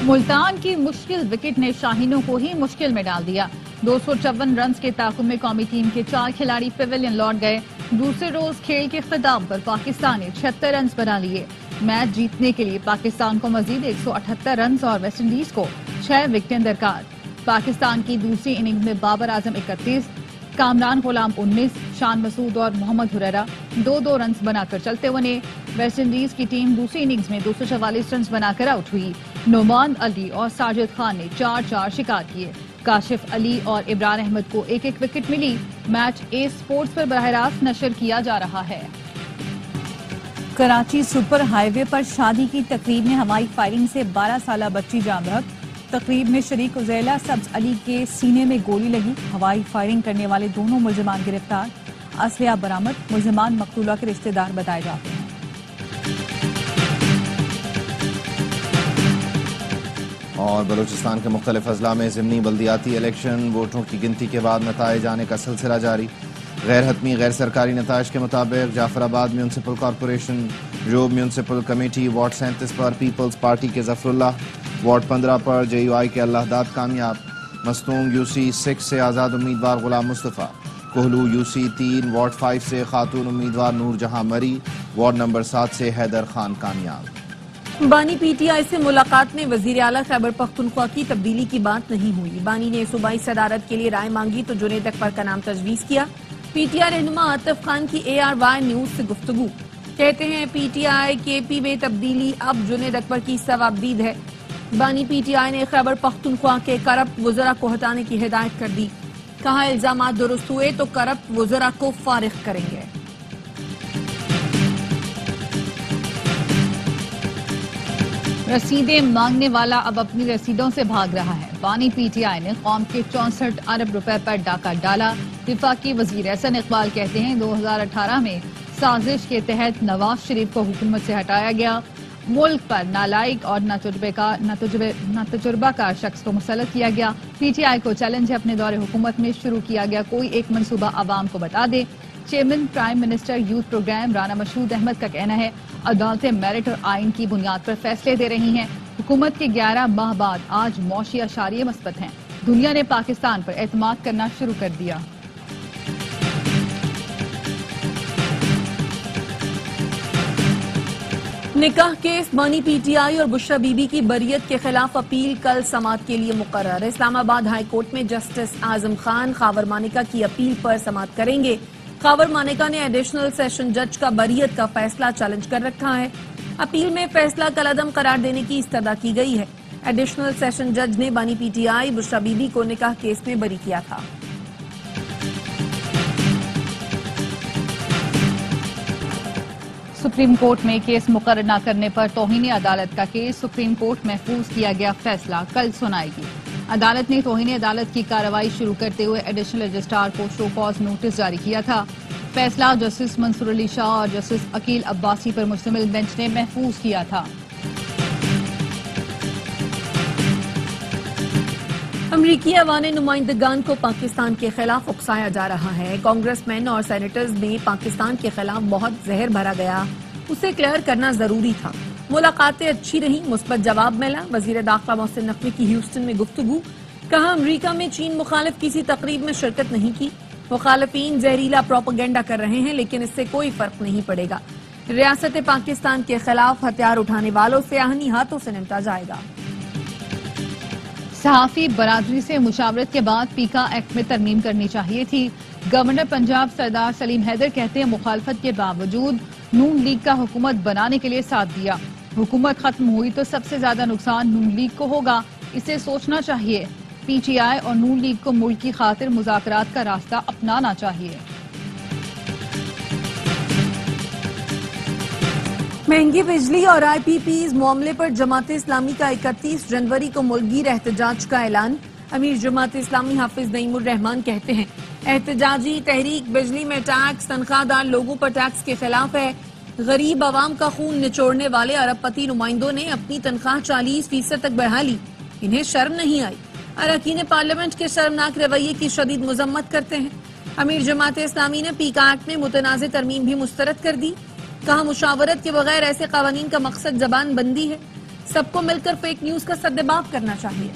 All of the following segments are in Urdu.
ملتان کی مشکل وکٹ نے شاہینوں کو ہی مشکل میں ڈال دیا۔ 254 رنز کے تعاقب میں قومی ٹیم کے 4 کھلاڑی پیویلین لوٹ گئے۔ دوسرے روز کھیل کے اختتام پر پاکستان نے 76 رنز بنا لیے۔ میچ جیتنے کے لیے پاکستان کو مزید 178 رنز اور ویسٹ انڈیز کو 6 وکٹیں درکار۔ پاکستان کی دوسری اننگز میں بابر اعظم 31، کامران غلام 19، شان مسعود اور محمد حریرہ 2-2 رنز بنا کر چلتے بنے۔ ویسٹ انڈیز کی ٹیم دوسری اننگز میں 244 رنز بنا کر آؤٹ ہوئی۔ نعمان علی اور ساجد خان نے 4-4 شکار کیے۔ کاشف علی اور عمران احمد کو 1-1 وکٹ ملی۔ میچ اے سپورٹس پر براہ راست نشر کیا جا رہا ہے۔ کراچی سپر ہائی وے پر شادی کی تقریب میں ہوائی فائرنگ سے 12 سالہ بچی جاں بحق۔ تقریب میں شریک عزیلہ سبز علی کے سینے میں گولی لگی۔ ہوائی فائرنگ کرنے والے دونوں ملزمان گرفتار۔ اسلحہ برآمد۔ ملزمان مقتولہ کے رشتہ دار بتائے جاتے ہیں۔ اور بلوچستان کے مختلف اضلاع میں ضمنی بلدیاتی الیکشن ووٹوں کی گنتی کے بعد نتائج آنے کا سلسلہ جاری۔ غیر حتمی غیر سرکاری نتائج کے مطابق جعفر آباد municipal corporation, job municipal committee ward 37 پر پیپلز پارٹی کے ظفر اللہ، وارڈ 15 پر جے یو آئی کے اللہ داد کامیاب، مستونگ یو سی 6 سے آزاد امیدوار Ghulam Mustafa, Kohlu you C 3 ward 5 سے خاتون امیدوار نور جہاں مری، وارڈ نمبر 7 سے حیدر خان کامیاب۔ بانی پی ٹی آئی سے ملاقات میں وزیر اعلیٰ خیبر پختونخوا کی تبدیلی کی بات نہیں ہوئی۔ بانی نے صوبائی صدارت کے لیے رائے مانگی تو جنید اکبر کا نام تجویز کیا۔ پی ٹی آئی رہنما عاطف خان کی اے آر وائی نیوز سے گفتگو، کہتے ہیں پی ٹی آئی کے پی میں تبدیلی اب جنید اکبر کی ثوابدید ہے۔ بانی پی ٹی آئی نے خیبر پختونخوا کے کرپٹ وزراء کو ہٹانے کی ہدایت کر دی، کہا الزامات درست ہوئے تو کرپٹ وزراء کو فارغ کریں گے۔ رسیدیں مانگنے والا اب اپنی رسیدوں سے بھاگ رہا ہے۔ بانی پی ٹی آئی نے قوم کے 64 ارب روپے پر ڈاکہ ڈالا۔ وفاقی وزیر احسن اقبال کہتے ہیں 2018 میں سازش کے تحت نواز شریف کو حکومت سے ہٹایا گیا۔ ملک پر نالائق اور ناتجربہ کار شخص کو مسلط کیا گیا۔ پی ٹی آئی کو چیلنج ہے اپنے دور حکومت میں شروع کیا گیا کوئی ایک منصوبہ عوام کو بتا دے۔ Chairman prime minister youth program Rana Mashhood Ahmad کا کہنا ہے عدالتیں میرٹ اور آئین کی بنیاد پر فیصلے دے رہی ہیں۔ حکومت کے 11 ماہ بعد آج معاشی اشاریے مثبت ہیں۔ دنیا نے پاکستان پر اعتماد کرنا شروع کر دیا۔ نکاح کیس بانی پی ٹی آئی اور بشرا بی بی کی بریت کے خلاف اپیل کل سماعت کے لیے مقرر۔ اسلام آباد ہائی کورٹ میں جسٹس اعظم خان خاور مانیکا کی اپیل پر سماعت کریں گے۔ خاور مانیکا نے ایڈیشنل سیشن جج کا بریت کا فیصلہ چیلنج کر رکھا ہے۔ اپیل میں فیصلہ کالعدم قرار دینے کی استدعا کی گئی ہے۔ ایڈیشنل سیشن جج نے بانی P T I Bushra be be کو نکاح کیس میں بری کیا تھا۔ سپریم کورٹ میں کیس مقرر نہ کرنے پر توہین عدالت کا کیس سپریم کورٹ محفوظ کیا گیا فیصلہ کل سنائے گی۔ عدالت نے توہین عدالت کی کارروائی شروع کرتے ہوئے ایڈیشنل رجسٹرار کو شو کاز نوٹس جاری کیا تھا۔ فیصلہ جسٹس منصور علی شاہ اور جسٹس عقیل عباسی پر مشتمل بینچ نے محفوظ کیا تھا۔ امریکی ایوان نمائندگان کو پاکستان کے خلاف اکسایا جا رہا ہے۔ کانگریس مین اور سینیٹرز میں پاکستان کے خلاف بہت زہر بھرا گیا، اسے کلیئر کرنا ضروری تھا۔ ملاقاتیں اچھی رہیں، مثبت جواب ملا۔ وزیر داخلہ محسن نقوی کی ہیوسٹن میں گفتگو، کہا امریکہ میں چین مخالف کسی تقریب میں شرکت نہیں کی۔ مخالفین زہریلا پروپیگنڈا کر رہے ہیں لیکن اس سے کوئی فرق نہیں پڑے گا۔ ریاست پاکستان کے خلاف ہتھیار اٹھانے والوں سے آہنی ہاتھوں سے نمٹا جائے گا۔ صحافی برادری سے مشاورت کے بعد پیکا ایکٹ میں ترمیم کرنی چاہیے تھی۔ گورنر پنجاب سردار سلیم حیدر کہتے ہیں مخالفت کے باوجود نون لیگ کا حکومت بنانے کے لیے ساتھ دیا۔ حکومت ختم ہوئی تو سب سے زیادہ نقصان نون لیگ کو ہوگا، اسے سوچنا چاہیے۔ پی ٹی آئی اور نون لیگ کو ملک کی خاطر مذاکرات کا راستہ اپنانا چاہیے۔ مہنگی بجلی اور آئی پی پیز معاملے پر جماعت اسلامی کا 31 جنوری کو ملک گیر احتجاج کا اعلان۔ امیر جماعت اسلامی حافظ نعیم الرحمان کہتے ہیں احتجاجی تحریک بجلی میں ٹیکس، تنخواہ دار لوگوں پر ٹیکس کے خلاف ہے۔ غریب عوام کا خون نچوڑنے والے ارب پتی نمائندوں نے اپنی تنخواہ 40% تک بڑھا لی، انہیں شرم نہیں آئی۔ اراکین پارلیمنٹ کے شرمناک رویے کی شدید مذمت کرتے ہیں۔ امیر جماعت اسلامی نے پیکا ایکٹ میں متنازع ترمیم بھی مسترد کر دی، کہا مشاورت کے بغیر ایسے قوانین کا مقصد زبان بندی ہے۔ سب کو مل کر فیک نیوز کا سدباب کرنا چاہیے۔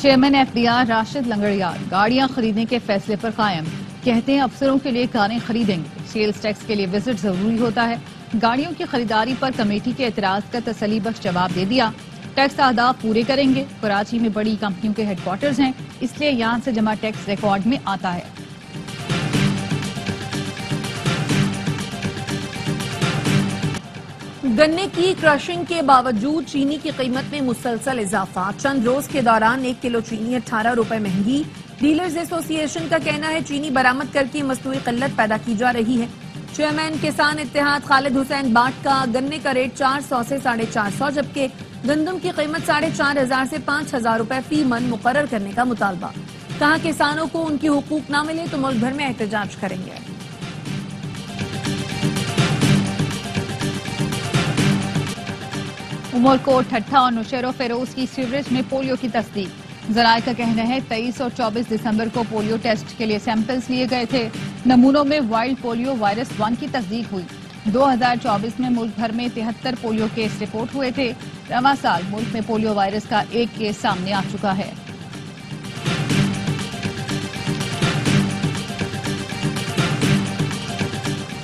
چیئرمین FDR راشد لنگڑیار گاڑیاں خریدنے کے فیصلے پر قائم، کہتے ہیں افسروں کے لیے کاریں خریدیں گے، سیلز ٹیکس کے لیے وزٹ ضروری ہوتا ہے۔ گاڑیوں کی خریداری پر کمیٹی کے اعتراض کا تسلی بخش جواب دے دیا، ٹیکس اہداف پورے کریں گے۔ کراچی میں بڑی کمپنیوں کے ہیڈ کوارٹرز ہیں، اس لیے یہاں سے جمع ٹیکس ریکارڈ میں آتا ہے۔ گنے کی کرشنگ کے باوجود چینی کی قیمت میں مسلسل اضافہ، چند روز کے دوران 1 کلو چینی 18 روپے مہنگی۔ ڈیلرز ایسوسی ایشن کا کہنا ہے چینی برآمد کر کے مصنوعی قلت پیدا کی جا رہی ہے۔ چیئرمین کسان اتحاد خالد حسین باٹ کا گنے کا ریٹ 400 سے 450، جبکہ گندم کی قیمت 4500 سے 5000 روپے فی من مقرر کرنے کا مطالبہ۔ کہا کسانوں کو ان کی حقوق نہ ملے تو ملک بھر میں احتجاج کریں گے۔ عمرکوٹ، ٹھٹھہ اور نوشہرہ فیروز کی سیوریج میں پولیو کی تصدیق۔ ذرائع کا کہنا ہے 23 اور 24 دسمبر کو پولیو ٹیسٹ کے لیے سیمپلز لیے گئے تھے، نمونوں میں وائلڈ پولیو وائرس 1 کی تصدیق ہوئی۔ 2024 میں ملک بھر میں 73 پولیو کیس رپورٹ ہوئے تھے۔ رواں سال ملک میں پولیو وائرس کا 1 کیس سامنے آ چکا ہے۔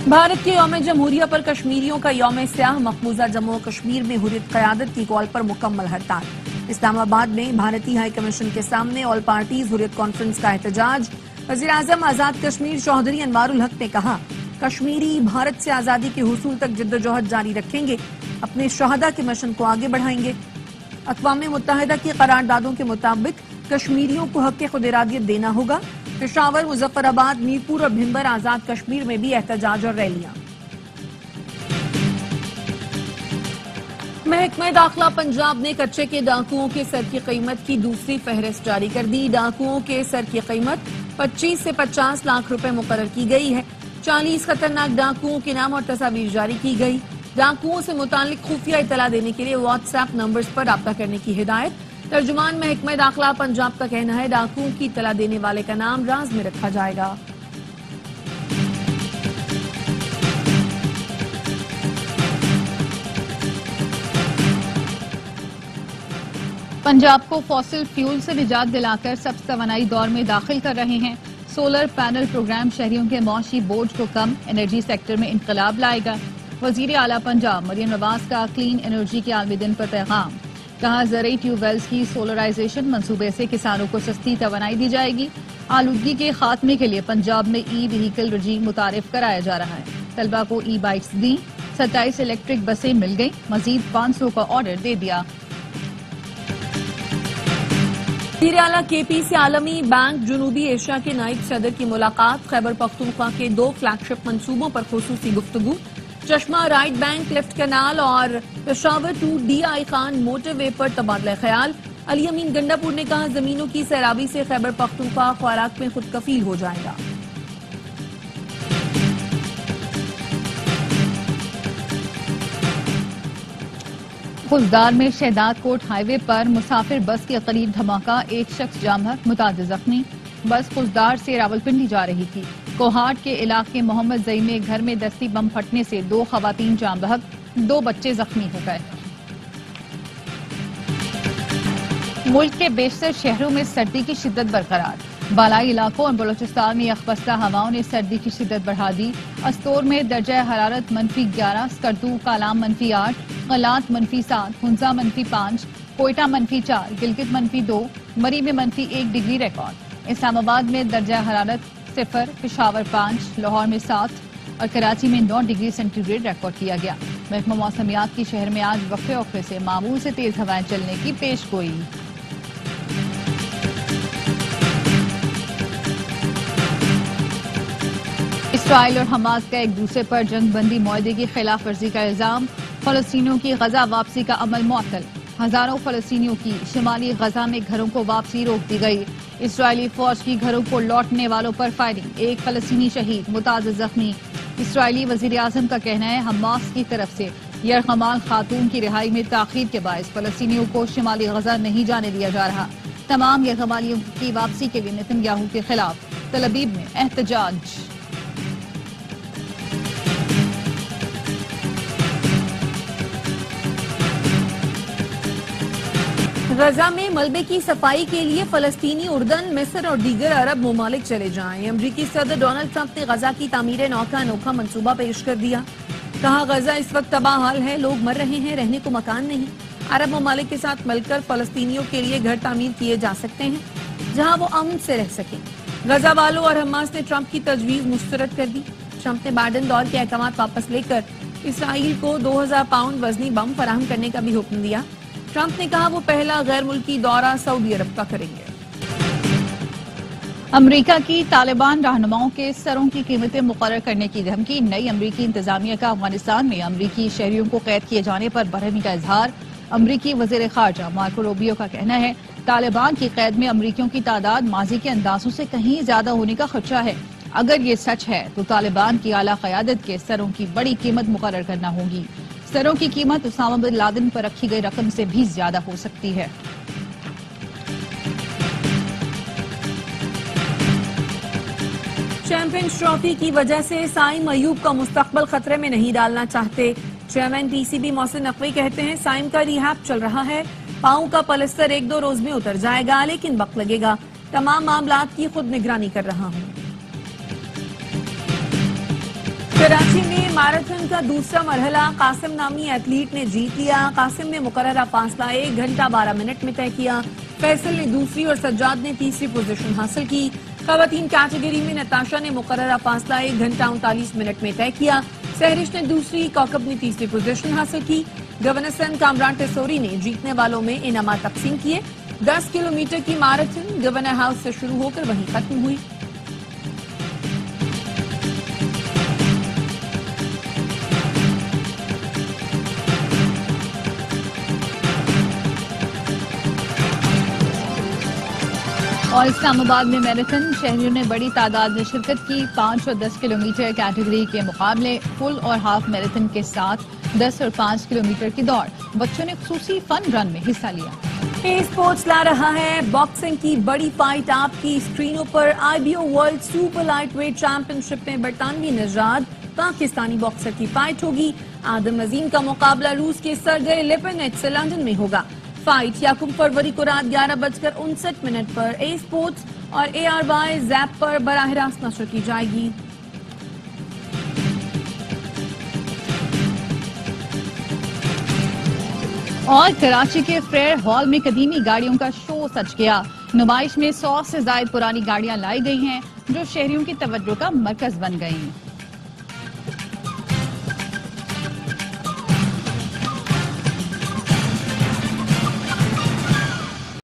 بھارت کے یوم جمہوریہ پر کشمیریوں کا یوم سیاہ، مقبوضہ جموں و کشمیر میں حریت قیادت کی کال پر مکمل ہڑتال۔ اسلام آباد میں بھارتی ہائی کمیشن کے سامنے آل پارٹیز حریت کانفرنس کا احتجاج۔ وزیراعظم آزاد کشمیر چودھری انوار الحق نے کہا کشمیری بھارت سے آزادی کے حصول تک جدوجہد جاری رکھیں گے، اپنے شہداء کے مشن کو آگے بڑھائیں گے۔ اقوام متحدہ کی قراردادوں کے مطابق کشمیریوں کو حق خود ارادیت دینا ہوگا۔ پشاور، مظفر آباد، میرپور اور بھمبر آزاد کشمیر میں بھی احتجاج اور ریلیاں۔ محکمہ داخلہ پنجاب نے کچے کے ڈاکوؤں کے سر کی قیمت کی دوسری فہرست جاری کر دی۔ ڈاکوؤں کے سر کی قیمت 25 سے 50 لاکھ روپے مقرر کی گئی ہے۔ 40 خطرناک ڈاکوؤں کے نام اور تصاویر جاری کی گئی۔ ڈاکوؤں سے متعلق خفیہ اطلاع دینے کے لیے واٹس ایپ نمبرز پر رابطہ کرنے کی ہدایت۔ ترجمان محکمہ داخلہ پنجاب کا کہنا ہے ڈاکوؤں کی اطلاع دینے والے کا نام راز میں رکھا جائے گا۔ پنجاب کو فوسل فیول سے نجات دلا کر سبز توانائی دور میں داخل کر رہے ہیں۔ سولر پینل پروگرام شہریوں کے معاشی بوجھ کو کم، انرجی سیکٹر میں انقلاب لائے گا۔ وزیر اعلیٰ پنجاب مریم نواز کا کلین انرجی کے عالمی دن پر پیغام، کہا زرعی ٹیوب ویلز کی سولرائزیشن منصوبے سے کسانوں کو سستی توانائی دی جائے گی۔ آلودگی کے خاتمے کے لیے پنجاب میں ای وہیکل رجیم متعارف کرایا جا رہا ہے۔ طلبہ کو ای بائکس دیں، 27 الیکٹرک بسیں مل گئیں، مزید 500 کا آرڈر دے دیا۔ وزیر اعلیٰ KP سے عالمی بینک جنوبی ایشیا کے نائب صدر کی ملاقات۔ خیبر پختونخوا کے 2 فلیگ شپ منصوبوں پر خصوصی گفتگو۔ چشمہ رائٹ بینک لیفٹ کینال اور Peshawar to DI Khan motorway پر تبادلہ خیال۔ علی امین گنڈا پور نے کہا زمینوں کی سیرابی سے خیبر پختونخوا خوراک میں خود کفیل ہو جائے گا۔ خزدار میں شہداد کوٹ ہائی وے پر مسافر بس کے قریب دھماکہ، 1 شخص جاں بحق، متعدد زخمی۔ بس خزدار سے راولپنڈی جا رہی تھی۔ کوہاٹ کے علاقے محمد زئی میں گھر میں دستی بم پھٹنے سے 2 خواتین جاں بحق، 2 بچے زخمی ہو گئے۔ ملک کے بیشتر شہروں میں سردی کی شدت برقرار، بالائی علاقوں اور بلوچستان میں یخبستہ ہواؤں نے سردی کی شدت بڑھا دی۔ استور میں درجہ حرارت -11، سکردو کالام -8، غلات -7، ہنزا -5، کوئٹہ -4، گلگت -2، مری میں -1 ڈگری ریکارڈ۔ اسلام آباد میں درجہ حرارت 0، پشاور 5، لاہور میں 7 اور کراچی میں 9 ڈگری سینٹی گریڈ ریکارڈ کیا گیا۔ محکمہ موسمیات کی شہر میں آج وقفے وقفے سے معمول سے تیز ہوائیں چلنے کی پیش گوئی۔ اسرائیل اور حماس کا ایک دوسرے پر جنگ بندی معاہدے کی خلاف ورزی کا الزام، فلسطینیوں کی غزہ واپسی کا عمل معطل۔ ہزاروں فلسطینیوں کی شمالی غزہ میں گھروں کو واپسی روک دی گئی۔ اسرائیلی فوج کی گھروں کو لوٹنے والوں پر فائرنگ، 1 فلسطینی شہید، متعدد زخمی۔ اسرائیلی وزیر اعظم کا کہنا ہے حماس کی طرف سے یرغمال خاتون کی رہائی میں تاخیر کے باعث فلسطینیوں کو شمالی غزہ نہیں جانے دیا جا رہا۔ تمام یرغمالیوں کی واپسی کے لیے نتن یاہو کے خلاف تل ابیب میں احتجاج۔ غزہ میں ملبے کی صفائی کے لیے فلسطینی اردن، مصر اور دیگر عرب ممالک چلے جائیں۔ امریکی صدر ڈونلڈ ٹرمپ نے غزہ کی تعمیر نو کا انوکھا منصوبہ پیش کر دیا۔ کہا غزہ اس وقت تباہ حال ہے، لوگ مر رہے ہیں، رہنے کو مکان نہیں۔ عرب ممالک کے ساتھ مل کر فلسطینیوں کے لیے گھر تعمیر کیے جا سکتے ہیں جہاں وہ امن سے رہ سکیں۔ غزہ والوں اور حماس نے ٹرمپ کی تجویز مسترد کر دی۔ ٹرمپ نے بائیڈن دور کے احکامات واپس لے کر اسرائیل کو 2000 پاؤنڈ وزنی بم فراہم کرنے کا بھی حکم دیا۔ ٹرمپ نے کہا وہ پہلا غیر ملکی دورہ سعودی عرب کا کریں گے۔ امریکہ کی طالبان رہنماؤں کے سروں کی قیمتیں مقرر کرنے کی دھمکی۔ نئی امریکی انتظامیہ کا افغانستان میں امریکی شہریوں کو قید کیے جانے پر برہمی کا اظہار۔ امریکی وزیر خارجہ مارکو روبیو کا کہنا ہے طالبان کی قید میں امریکیوں کی تعداد ماضی کے اندازوں سے کہیں زیادہ ہونے کا خدشہ ہے۔ اگر یہ سچ ہے تو طالبان کی اعلیٰ قیادت کے سروں کی بڑی قیمت مقرر کرنا ہوگی۔ سروں کی قیمت اسامہ بن لادن پر رکھی گئی رقم سے بھی زیادہ ہو سکتی ہے۔ چیمپئنز ٹرافی کی وجہ سے سائم ایوب کا مستقبل خطرے میں نہیں ڈالنا چاہتے۔ Chairman P C B Mohsin Naqvi کہتے ہیں سائم کا ریہیب چل رہا ہے، پاؤں کا پلستر 1-2 روز میں اتر جائے گا لیکن وقت لگے گا۔ تمام معاملات کی خود نگرانی کر رہا ہوں۔ کراچی میں میراتھن کا دوسرا مرحلہ قاسم نامی ایتھلیٹ نے جیت لیا۔ قاسم نے مقررہ فاصلہ 1 گھنٹہ 12 منٹ میں طے کیا۔ فیصل نے دوسری اور سجاد نے تیسری پوزیشن حاصل کی۔ خواتین کیٹیگری میں نتاشا نے مقررہ فاصلہ 1 گھنٹہ 39 منٹ میں طے کیا۔ سہرش نے دوسری، کوکب نے تیسری پوزیشن حاصل کی۔ گورنر سندھ کامران ٹیسوری نے جیتنے والوں میں انعامات تقسیم کیے۔ 10 کلومیٹر کی میراتھن گورنر ہاؤس سے شروع ہو کر وہیں ختم ہوئی۔ اور اسلام آباد میں میراتھن شہریوں نے بڑی تعداد میں شرکت کی۔ 5 اور 10 کلومیٹر کیٹیگری کے مقابلے، فل اور ہاف میراتھن کے ساتھ 10 اور 5 کلومیٹر کی دوڑ۔ بچوں نے خصوصی فن رن میں حصہ لیا۔ اے اسپورٹس لا رہا ہے باکسنگ کی بڑی فائٹ آپ کی اسکرینوں پر۔ IBO world super lightweight championship میں برطانوی نژاد پاکستانی باکسر کی فائٹ ہوگی۔ آدم عظیم کا مقابلہ روس کے سرگئی لیپنیٹ سے لندن میں ہوگا۔ فائٹ یکم فروری کو رات 11:59 پر اے اسپورٹس اور ARY زیپ پر براہ راست نشر کی جائے گی۔ اور کراچی کے فیئر ہال میں قدیمی گاڑیوں کا شو سج گیا۔ نمائش میں 100 سے زائد پرانی گاڑیاں لائی گئی ہیں جو شہریوں کی توجہ کا مرکز بن گئی ہیں۔